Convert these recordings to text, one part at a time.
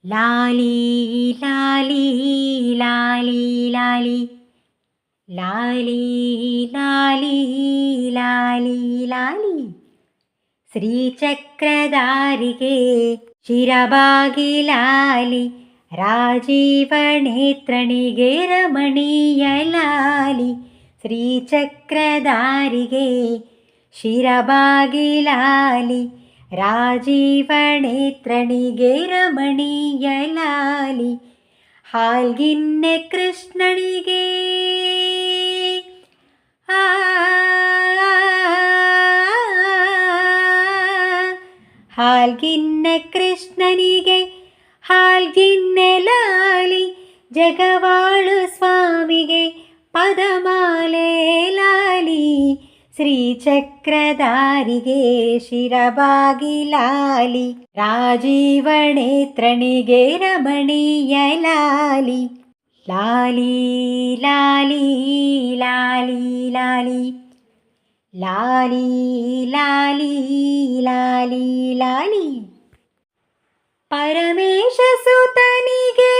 ಲಾಲಿ ಲಾಲಿ ಲಾಲಿ ಲಾಲಿ ಲಾಲಿ ಲಾಲಿ ಲಾಲಿ ಲಾಲಿ ಶ್ರೀಚಕ್ರಧಾರಿಗೆ ಶಿರಬಾಗಿ ಲಾಲಿ ರಾಜೀವನೇತ್ರನಿಗೆ ರಮಣೀಯ ಲಾಲಿ ಶ್ರೀಚಕ್ರಧಾರಿಗೆ ಶಿರಬಾಗಿ ಲಾಲಿ ರಾಜೀವನೇತ್ರನಿಗೆ ರಮಣೀಯ ಲಾಲಿ ಹಾಲ್ಗಿನ್ನೆ ಕೃಷ್ಣನಿಗೆ ಆ ಹಾಲ್ಗಿನ್ನೆ ಕೃಷ್ಣನಿಗೆ ಹಾಲ್ಗಿನ್ನೆ ಲಾಲಿ ಜಗವಾಳು ಸ್ವಾಮಿಗೆ ಪದಮಾಲೆ ಲಾಲಿ ಶ್ರೀಚಕ್ರಧಾರಿಗೆ ಶಿರಬಾಗಿ ಲಾಲಿ ರಾಜೀವನೇತ್ರನಿಗೆ ರಮಣೀಯ ಲಾಲಿ ಲಾಲಿ ಲಾಲಿ ಲಾಲಿ ಲಾಲಿ ಲಾಲಿ ಲಾಲಿ ಲಾಲಿ ಲಾಲಿ ಪರಮೇಶ ಸುತನಿಗೆ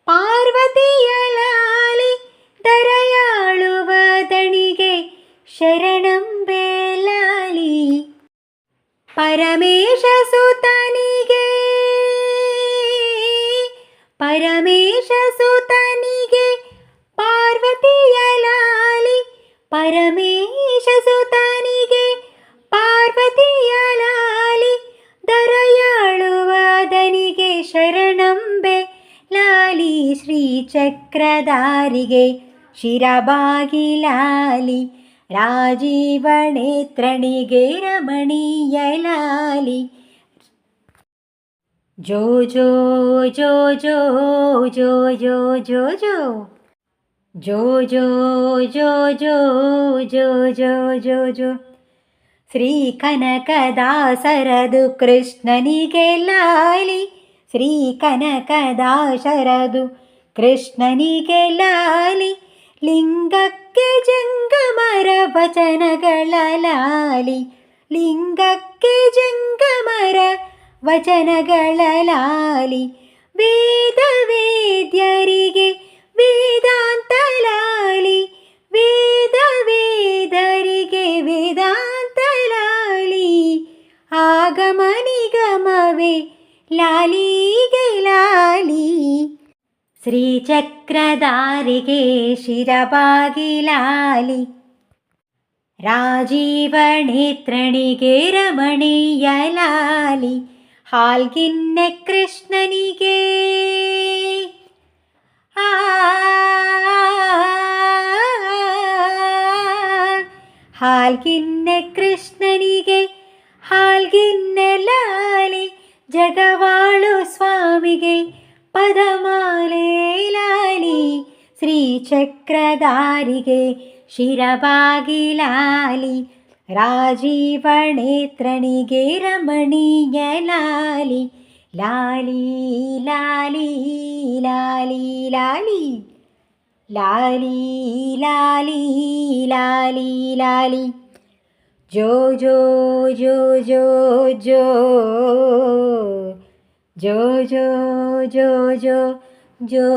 ಪಾರ್ವತಿಯ ಲಾಲಿ ದರೆಯಾಳುವ ದಣಿಗೆ ಶರಣಂಬೆ ಲಾಲಿ ಪರಮೇಶ ಸುತನಿಗೆ ಪಾರ್ವತಿಯ ಲಾಲಿ ಪರಮೇಶ ಸುತನಿಗೆ ಪಾರ್ವತಿಯ ಲಾಲಿ ದರೆಯಾಳುವ ದನಿಗೆ ಶರಣಂಬೆ ಲಾಲಿ ಶ್ರೀಚಕ್ರಧಾರಿಗೆ ಶಿರಬಾಗಿ ಲಾಲಿ ರಾಜೀವನೇತ್ರನಿಗೆ ರಮಣೀಯ ಲಾಲಿ ಜೋ ಜೋ ಜೋ ಜೋ ಜೋ ಜೋ ಜೋ ಜೋ ಜೋ ಜೋ ಜೋ ಜೋ ಜೋ ಜೋ ಜೋ ಜೋ ಶ್ರೀ ಕನಕದಾಸರದು ಕೃಷ್ಣನಿಗೆ ಲಾಲಿ ಶ್ರೀ ಕನಕದಾಸರದು ಕೃಷ್ಣನಿಗೆ ಲಾಲಿ ಲಿಂಗಕ್ಕೆ ಜಂಗಮರ ವಚನಗಳ ಲಾಲಿ ಲಿಂಗಕ್ಕೆ ಜಂಗಮರ ವಚನಗಳ ಲಾಲಿ ವೇದ ವೇದ್ಯರಿಗೆ ವೇದಾಂತ ಲಾಲಿ ವೇದ ವೇದರಿಗೆ ವೇದಾಂತ ಲಾಲಿ ಆಗಮ ನಿಗಮವೇ ಲಾಲಿಗೆ ಲಾಲಿ ಶ್ರೀಚಕ್ರಧಾರಿಗೆ ಶಿರಬಾಗಿ ಲಾಲಿ ರಾಜೀವನೇತ್ರನಿಗೆ ರಮಣೀಯ ಲಾಲಿ ಹಾಲ್ಗಿನ್ನೆ ಕೃಷ್ಣನಿಗೆ ಆ ಹಾಲ್ಗಿನ್ನೆ ಕೃಷ್ಣನಿಗೆ ಹಾಲ್ಗಿನ್ನೆ ಲಾಲಿ ಜಗವಾಳು ಸ್ವಾಮಿಗೆ ಪದಮಾಲೆ ಲಾಲಿ ಶ್ರೀಚಕ್ರಧಾರಿಗೆ ಶಿರಬಾಗಿ ಲಾಲಿ ರಾಜೀವನೇತ್ರನಿಗೆ ರಮಣೀಯ ಲಾಲಿ ಲಾಲಿ ಲಾಲಿ ಲಾಲಿ ಲಾಲಿ ಲಾಲಿ ಲಾಲಿ ಲಾಲಿ ಲಾಲಿ ಜೋ ಜೋ ಜೋ ಜೋ ಜೋ ಜೋ ಜೋ ಜೋ ಜೋ ಜೋ